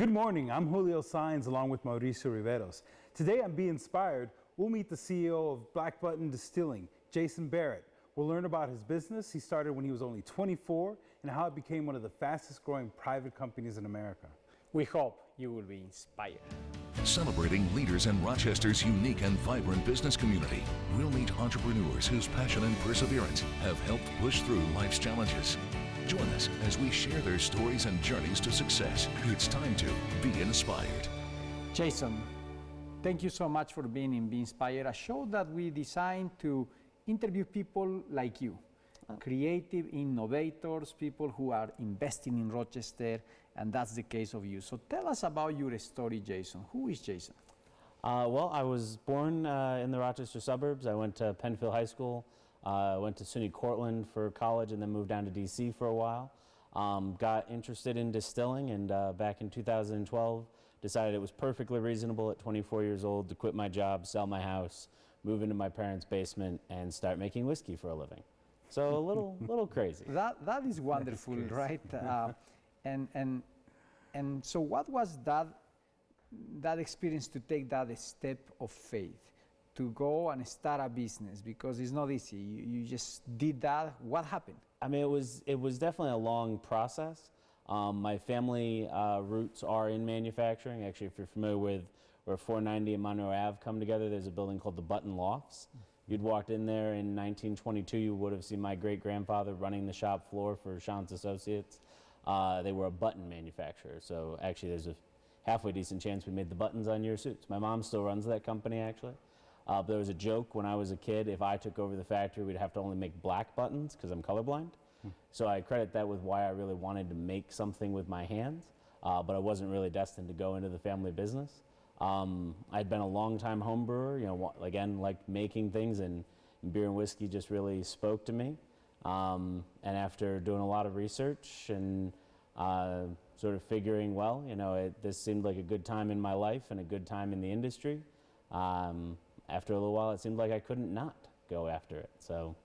Good morning, I'm Julio Saenz along with Mauricio Riveros. Today on Be Inspired, we'll meet the CEO of Black Button Distilling, Jason Barrett. We'll learn about his business he started when he was only 24 and how it became one of the fastest growing private companies in America. We hope you will be inspired. Celebrating leaders in Rochester's unique and vibrant business community, we'll meet entrepreneurs whose passion and perseverance have helped push through life's challenges. Join us as we share their stories and journeys to success. It's time to be inspired. Jason, thank you so much for being in Be Inspired, a show that we designed to interview people like you, creative innovators, people who are investing in Rochester, and that's the case of you. So tell us about your story, Jason. Who is Jason? Well, I was born in the Rochester suburbs. I went to Penfield High School, went to SUNY Cortland for college, and then moved down to DC for a while. Got interested in distilling, and back in 2012, decided it was perfectly reasonable at 24 years old to quit my job, sell my house, move into my parents' basement, and start making whiskey for a living. So a little crazy. That is wonderful, right? And so what was that experience to take that step of faith, to go and start a business? Because it's not easy. You just did that. What happened? I mean, it was definitely a long process. My family roots are in manufacturing. Actually, if you're familiar with where 490 and Monroe Ave come together, there's a building called the Button Lofts. You'd walked in there in 1922, you would have seen my great-grandfather running the shop floor for Shantz Associates. They were a button manufacturer, so actually there's a halfway decent chance we made the buttons on your suits. My mom still runs that company, actually. But there was a joke when I was a kid, if I took over the factory, we'd have to only make black buttons because I'm colorblind. So I credit that with why I really wanted to make something with my hands, but I wasn't really destined to go into the family business. I'd been a long-time home brewer, you know, again, like making things, and beer and whiskey just really spoke to me. And after doing a lot of research and sort of figuring, well, you know, this seemed like a good time in my life and a good time in the industry. After a little while, it seemed like I couldn't not go after it. So,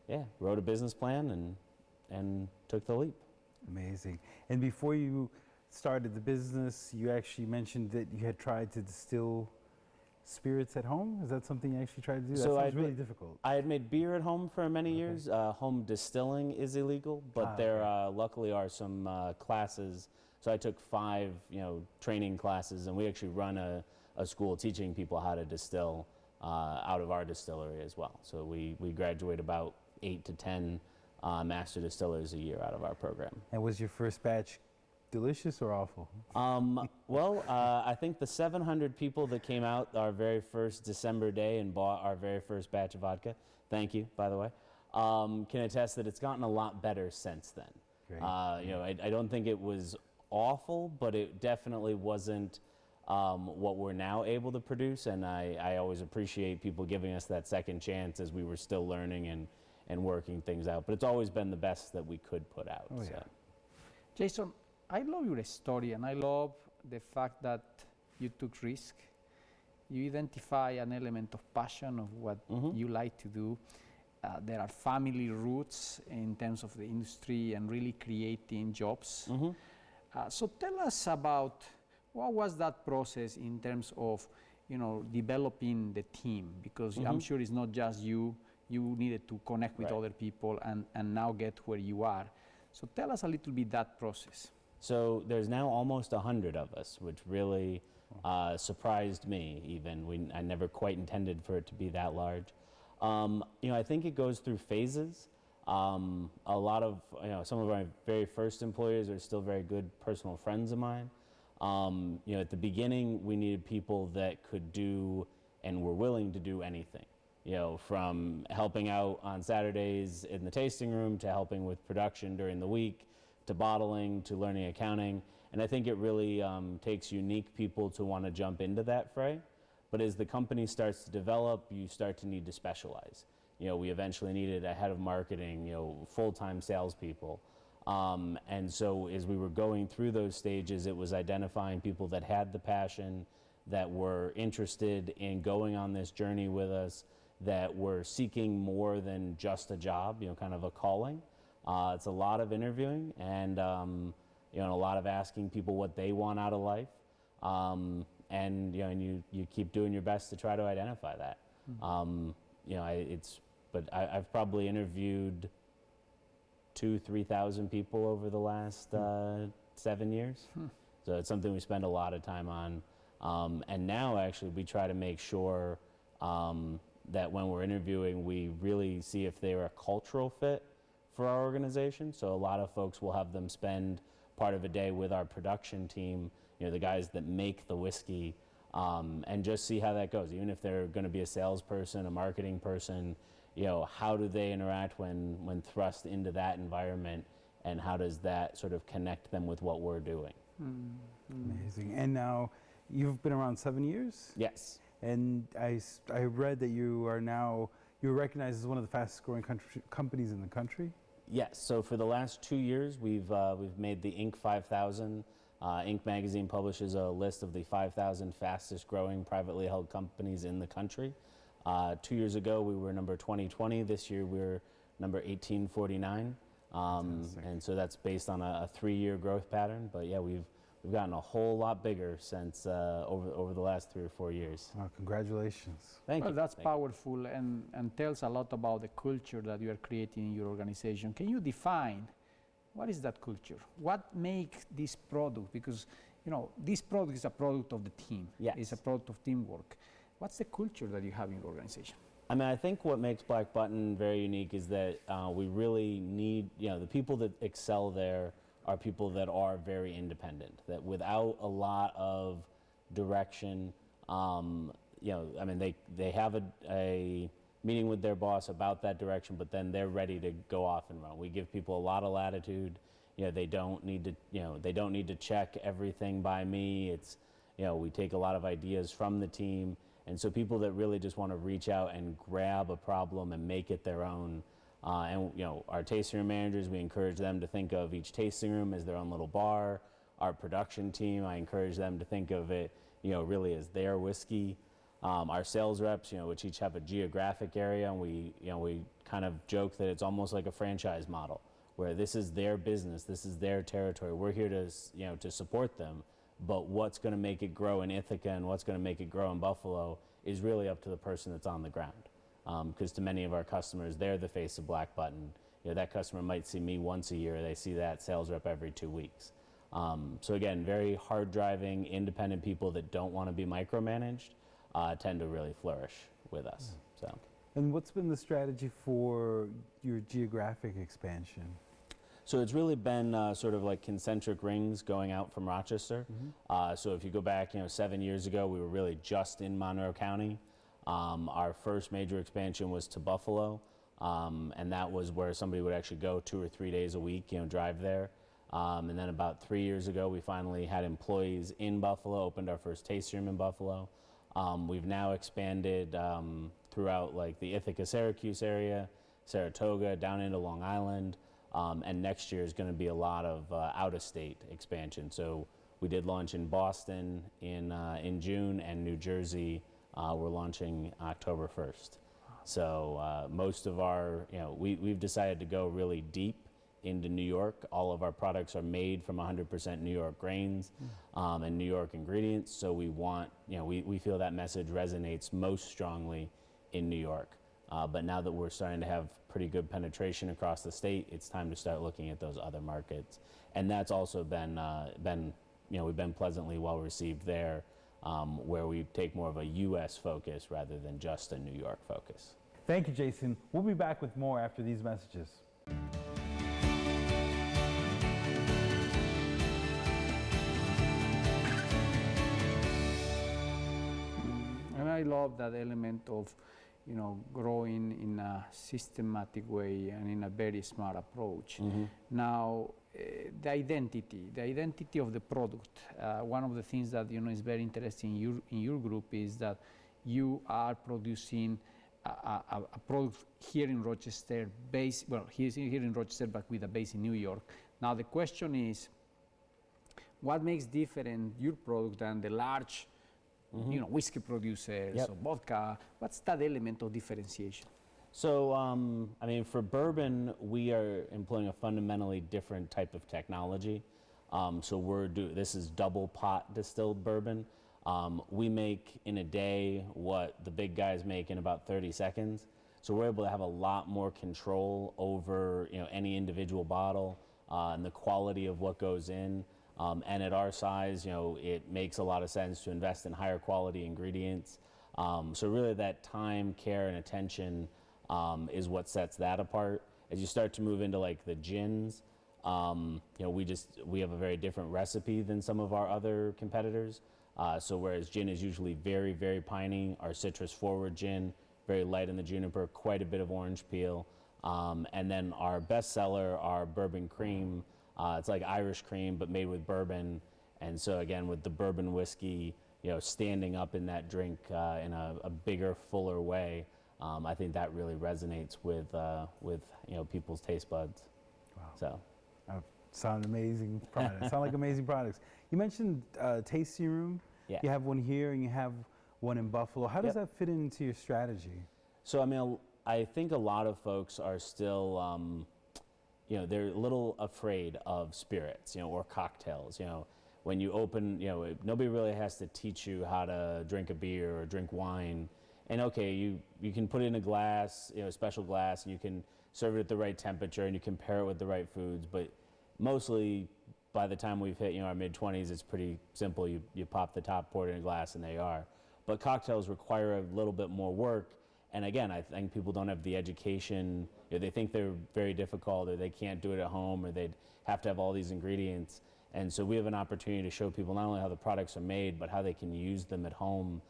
yeah, wrote a business plan and took the leap. Amazing. And before you started the business, you actually mentioned that you had tried to distill spirits at home. Is that something you actually tried to do? So that sounds really difficult. I had made beer at home for many years. Home distilling is illegal, but there luckily are some classes. So I took 5, training classes, and we actually run a school teaching people how to distill out of our distillery as well. So we graduate about 8 to 10 master distillers a year out of our program. And was your first batch delicious or awful? Well, I think the 700 people that came out our very first December day and bought our very first batch of vodka, thank you, by the way, can attest that it's gotten a lot better since then. Great. I don't think it was awful, but it definitely wasn't what we're now able to produce, and I always appreciate people giving us that second chance as we were still learning and working things out. But it's always been the best that we could put out. Oh, yeah. So. Jason, I love your story, and I love the fact that you took risk. You identify an element of passion of what you like to do. There are family roots in terms of the industry and really creating jobs. So tell us about what was that process in terms of, developing the team, because I'm sure it's not just you. You needed to connect with other people and now get where you are. So tell us a little bit that process. So there's now almost 100 of us, which really surprised me even. I never quite intended for it to be that large. I think it goes through phases. A lot of, some of my very first employees are still very good personal friends of mine. At the beginning, we needed people that could do and were willing to do anything. From helping out on Saturdays in the tasting room to helping with production during the week to bottling to learning accounting. And I think it really takes unique people to want to jump into that fray. But as the company starts to develop, you start to need to specialize. We eventually needed a head of marketing, full-time salespeople. And so as we were going through those stages, it was identifying people that had the passion, that were interested in going on this journey with us, that were seeking more than just a job, kind of a calling. It's a lot of interviewing, and and a lot of asking people what they want out of life. And you keep doing your best to try to identify that. I've probably interviewed 2,000-3,000 people over the last 7 years. So it's something we spend a lot of time on. And now actually we try to make sure that when we're interviewing, we really see if they're a cultural fit for our organization. So a lot of folks will have them spend part of a day with our production team, the guys that make the whiskey, and just see how that goes. Even if they're going to be a salesperson, a marketing person, how do they interact when thrust into that environment, and how does that sort of connect them with what we're doing? Amazing. And now you've been around 7 years? Yes. And I read that you're recognized as one of the fastest growing companies in the country? Yes. So for the last 2 years, we've made the Inc. 5000. Inc. magazine publishes a list of the 5,000 fastest growing privately held companies in the country. 2 years ago, we were number 2020. This year, we're number 1849. And so that's based on a 3-year growth pattern. But yeah, we've gotten a whole lot bigger since over the last 3 or 4 years. Oh, congratulations. Thank you. That's powerful and tells a lot about the culture that you are creating in your organization. Can you define what is that culture? What makes this product? Because this product is a product of the team. Yes. It's a product of teamwork. What's the culture that you have in your organization? I mean, I think what makes Black Button very unique is that we really need, the people that excel there are people that are very independent, that without a lot of direction, they have a meeting with their boss about that direction, but then they're ready to go off and run. We give people a lot of latitude. They don't need to check everything by me. It's, we take a lot of ideas from the team. And so people that really just want to reach out and grab a problem and make it their own. Our tasting room managers, we encourage them to think of each tasting room as their own little bar. Our production team, I encourage them to think of it, really as their whiskey. Our sales reps, which each have a geographic area, and we kind of joke that it's almost like a franchise model, where this is their business, this is their territory. We're here to support them, but what's going to make it grow in Ithaca and what's going to make it grow in Buffalo is really up to the person that's on the ground. Because to many of our customers, they're the face of Black Button. That customer might see me once a year. They see that sales rep every 2 weeks. So again, very hard-driving, independent people that don't want to be micromanaged tend to really flourish with us. So. And what's been the strategy for your geographic expansion? So it's really been sort of like concentric rings going out from Rochester. So if you go back, 7 years ago, we were really just in Monroe County. Our first major expansion was to Buffalo, and that was where somebody would actually go 2 or 3 days a week, drive there. And then about 3 years ago, we finally had employees in Buffalo, opened our first tasting room in Buffalo. We've now expanded throughout like the Ithaca, Syracuse area, Saratoga, down into Long Island. And next year is going to be a lot of out-of-state expansion. So we did launch in Boston in June, and New Jersey we're launching October 1st. So most of our, we've decided to go really deep into New York. All of our products are made from 100% New York grains and New York ingredients. So we want, we feel that message resonates most strongly in New York. But now that we're starting to have pretty good penetration across the state, it's time to start looking at those other markets. And that's also been we've been pleasantly well received there, where we take more of a U.S. focus rather than just a New York focus. Thank you, Jason. We'll be back with more after these messages. And I love that element of, growing in a systematic way and in a very smart approach. Now, the identity of the product. One of the things that is very interesting in your group is that you are producing a product here in Rochester, here in Rochester, but with a base in New York. Now the question is, what makes different your product than the large, whiskey producers or vodka? What's that element of differentiation? So, for bourbon, we are employing a fundamentally different type of technology. So this is double pot distilled bourbon. We make in a day what the big guys make in about 30 seconds. So we're able to have a lot more control over any individual bottle and the quality of what goes in. And at our size, it makes a lot of sense to invest in higher quality ingredients. So really that time, care, and attention is what sets that apart. As you start to move into like the gins, we have a very different recipe than some of our other competitors. So whereas gin is usually very, very piney, our citrus forward gin, very light in the juniper, quite a bit of orange peel. And then our best seller, our bourbon cream, it's like Irish cream, but made with bourbon. And so again, with the bourbon whiskey, standing up in that drink in a bigger, fuller way, I think that really resonates with people's taste buds. Wow. So. Sound amazing products. Sound like amazing products. You mentioned tasting room. Yeah. You have one here and you have one in Buffalo. How does that fit into your strategy? So I mean, I think a lot of folks are still, they're a little afraid of spirits, or cocktails. When you open, nobody really has to teach you how to drink a beer or drink wine. And okay, you can put it in a glass, a special glass, and you can serve it at the right temperature, and you can pair it with the right foods. But mostly, by the time we've hit our mid-20s, it's pretty simple. You pop the top, pour it in a glass, and they are. But cocktails require a little bit more work. And again, I think people don't have the education. They think they're very difficult, or they can't do it at home, or they'd have to have all these ingredients. And so we have an opportunity to show people not only how the products are made, but how they can use them at home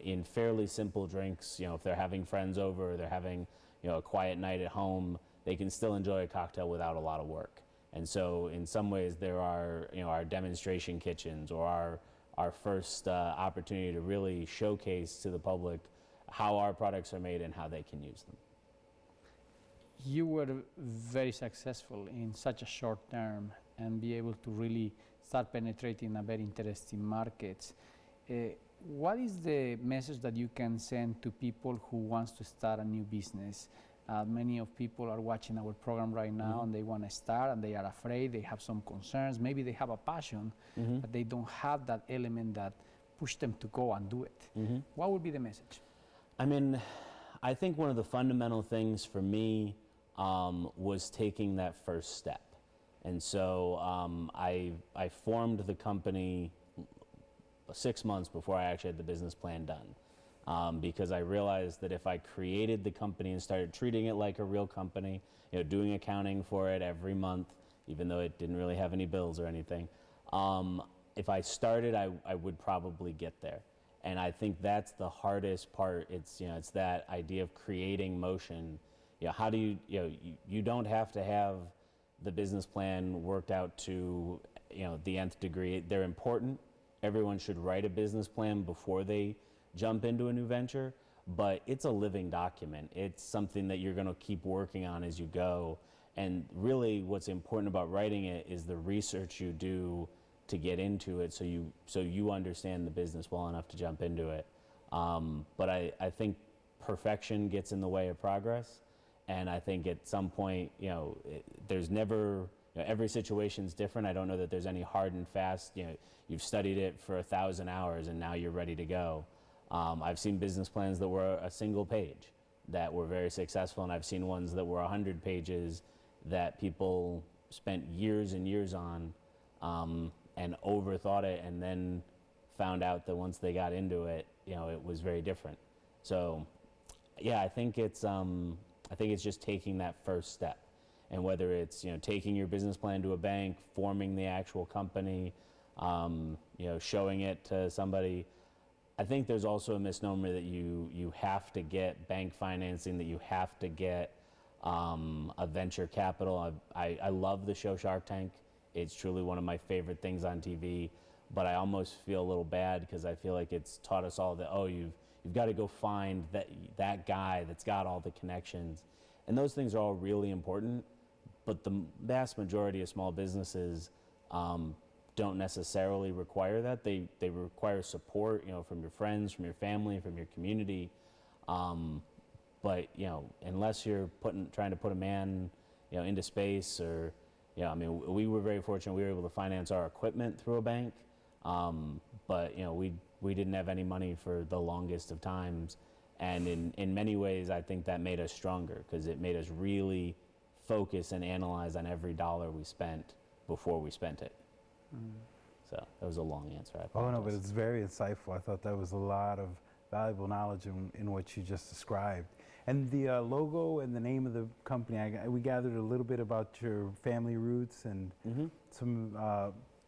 in fairly simple drinks. If they're having friends over, or they're having a quiet night at home, they can still enjoy a cocktail without a lot of work. And so in some ways there are our demonstration kitchens, or our first opportunity to really showcase to the public how our products are made and how they can use them. You were very successful in such a short term and be able to really start penetrating a very interesting markets. What is the message that you can send to people who wants to start a new business? Many of people are watching our program right now, and they want to start, and they are afraid, they have some concerns, maybe they have a passion, but they don't have that element that push them to go and do it. What would be the message? I mean, I think one of the fundamental things for me was taking that first step. And so I formed the company 6 months before I actually had the business plan done. Because I realized that if I created the company and started treating it like a real company, doing accounting for it every month, even though it didn't really have any bills or anything, if I started, I would probably get there. And I think that's the hardest part. It's that idea of creating motion. How do you don't have to have the business plan worked out to the nth degree. They're important. Everyone should write a business plan before they jump into a new venture, but it's a living document. It's something that you're going to keep working on as you go. And really what's important about writing it is the research you do to get into it, so you understand the business well enough to jump into it. But I think perfection gets in the way of progress, and I think at some point, there's never, every situation's different. I don't know that there's any hard and fast, you've studied it for 1,000 hours and now you're ready to go. I've seen business plans that were a single page that were very successful, and I've seen ones that were 100 pages that people spent years and years on, and overthought it, and then found out that once they got into it, it was very different. So, yeah, I think it's just taking that first step, and whether it's taking your business plan to a bank, forming the actual company, showing it to somebody. I think there's also a misnomer that you have to get bank financing, that you have to get a venture capital. I love the show Shark Tank. It's truly one of my favorite things on TV, but I almost feel a little bad because I feel like it's taught us all that, you've got to go find that guy that's got all the connections. And those things are all really important, but the vast majority of small businesses don't necessarily require that. They require support, from your friends, from your family, from your community. But unless you're trying to put a man, into space, or you know, I mean, we were very fortunate. We were able to finance our equipment through a bank, but you know, we didn't have any money for the longest of times, and in many ways, I think that made us stronger because it made us really focus and analyze on every dollar we spent before we spent it. So that was a long answer. I Oh, no, apologize. but it's very insightful. I thought that was a lot of valuable knowledge in what you just described. And the logo and the name of the company, we gathered a little bit about your family roots and some,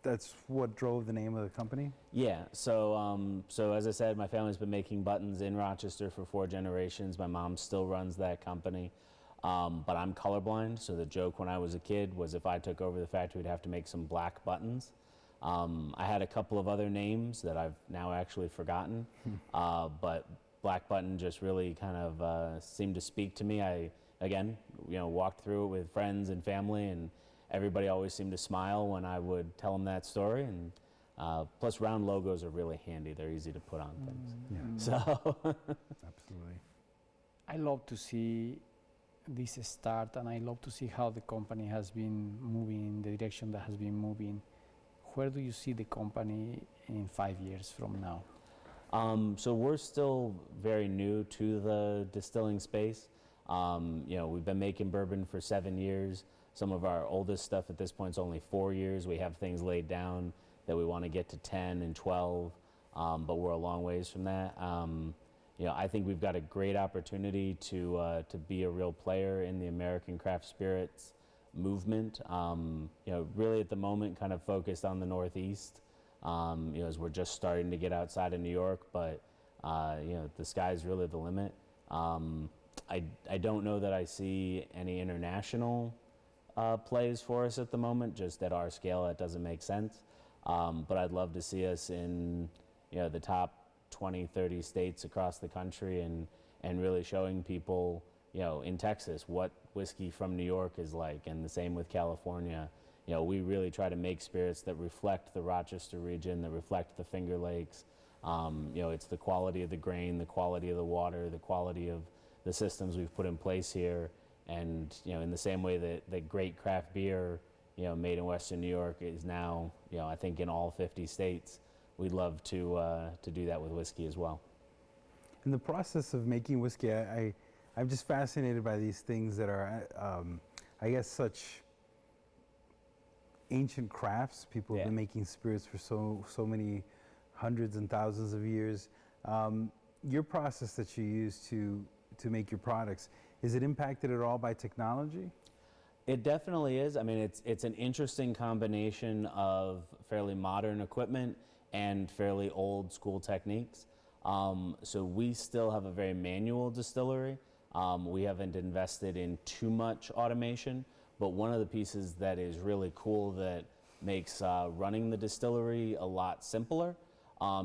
that's what drove the name of the company? Yeah, so as I said, my family's been making buttons in Rochester for 4 generations. My mom still runs that company, but I'm colorblind, so the joke when I was a kid was if I took over the factory, we'd have to make some black buttons. I had a couple of other names that I've now actually forgotten, but Black Button just really kind of seemed to speak to me. I, again, you know, walked through it with friends and family, and everybody always seemed to smile when I would tell them that story. And plus, round logos are really handy. They're easy to put on things. Yeah. So, Absolutely. I love to see this start, and I love to see how the company has been moving in the direction that has been moving. Where do you see the company in 5 years from now? so we're still very new to the distilling space. You know, we've been making bourbon for 7 years. Some of our oldest stuff at this point is only 4 years. We have things laid down that we want to get to 10 and 12, but we're a long ways from that. You know, I think we've got a great opportunity to be a real player in the American craft spirits movement. You know, really at the moment kind of focused on the Northeast. You know, as we're just starting to get outside of New York, but you know, the sky's really the limit. I don't know that I see any international plays for us at the moment. Just at our scale, that doesn't make sense. But I'd love to see us in, you know, the top 20, 30 states across the country, and really showing people, you know, in Texas what whiskey from New York is like, and the same with California. You know, we really try to make spirits that reflect the Rochester region, that reflect the Finger Lakes. You know, it's the quality of the grain, the quality of the water, the quality of the systems we've put in place here. And, you know, in the same way that great craft beer, you know, made in Western New York is now, you know, I think in all 50 states, we'd love to do that with whiskey as well. In the process of making whiskey, I'm just fascinated by these things that are, I guess, such ancient crafts. People have been making spirits for so many hundreds and thousands of years. Your process that you use to make your products, is it impacted at all by technology? It definitely is. I mean, it's an interesting combination of fairly modern equipment and fairly old school techniques. So we still have a very manual distillery. We haven't invested in too much automation, but one of the pieces that is really cool that makes running the distillery a lot simpler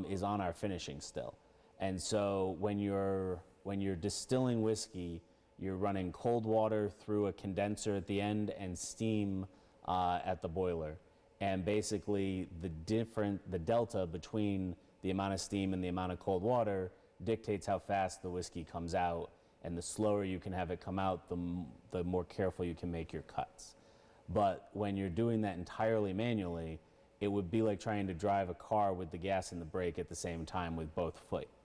is on our finishing still. And so when you're distilling whiskey, you're running cold water through a condenser at the end and steam at the boiler. And basically the delta between the amount of steam and the amount of cold water dictates how fast the whiskey comes out. And the slower you can have it come out, the more careful you can make your cuts. But when you're doing that entirely manually, it would be like trying to drive a car with the gas and the brake at the same time with both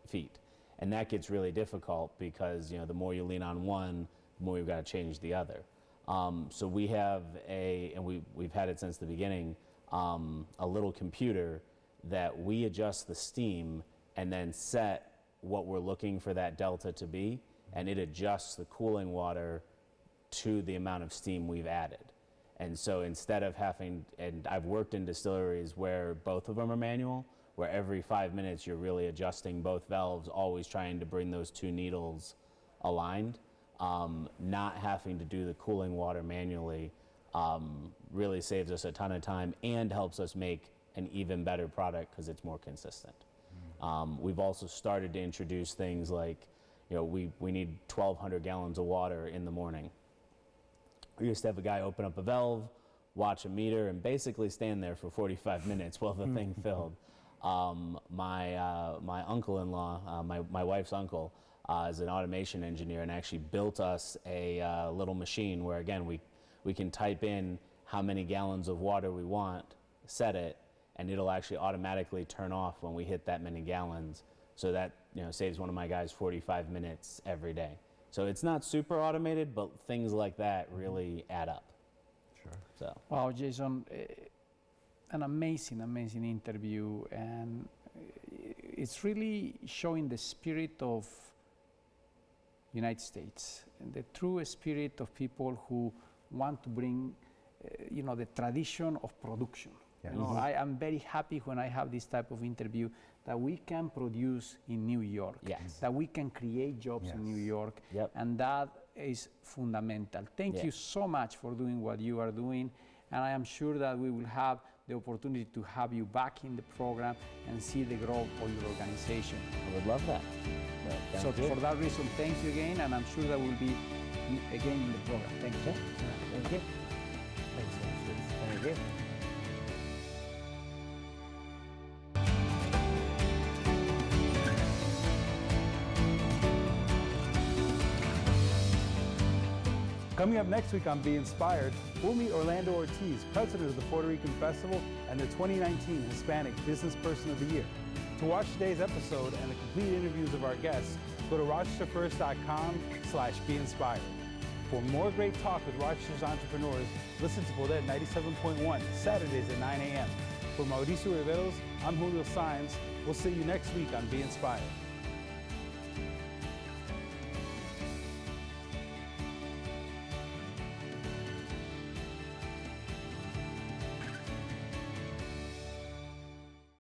feet. And that gets really difficult because, you know, the more you lean on one, the more you've got to change the other. So we have and we've had it since the beginning, a little computer that we adjust the steam and then set what we're looking for that delta to be, and it adjusts the cooling water to the amount of steam we've added. And so instead of having, and I've worked in distilleries where both of them are manual, where every 5 minutes you're really adjusting both valves, always trying to bring those two needles aligned. Not having to do the cooling water manually really saves us a ton of time and helps us make an even better product because it's more consistent. We've also started to introduce things like, you know, we need 1,200 gallons of water in the morning. We used to have a guy open up a valve, watch a meter, and basically stand there for 45 minutes while the thing filled. My uncle-in-law, my wife's uncle, is an automation engineer and actually built us a little machine where, again, we can type in how many gallons of water we want, set it, and it'll actually automatically turn off when we hit that many gallons. So that saves one of my guys 45 minutes every day. So it's not super automated, but things like that really add up. Sure. So. Wow, Jason, an amazing, amazing interview, and it's really showing the spirit of United States, and the true spirit of people who want to bring, the tradition of production. Yes. I am very happy when I have this type of interview that we can produce in New York, Yes. that we can create jobs in New York, Yep. and that is fundamental. Thank you so much for doing what you are doing, and I am sure that we will have the opportunity to have you back in the program and see the growth of your organization. I would love that. So for that reason, thank you again, and I'm sure that we'll be again in the program. Thank you. Thank you. Thank you. Coming up next week on Be Inspired, we'll meet Orlando Ortiz, president of the Puerto Rican Festival and the 2019 Hispanic Business Person of the Year. To watch today's episode and the complete interviews of our guests, go to rochesterfirst.com/beinspired. For more great talk with Rochester's entrepreneurs, listen to Poder 97.1 Saturdays at 9 a.m. For Mauricio Riveros, I'm Julio Saenz. We'll see you next week on Be Inspired.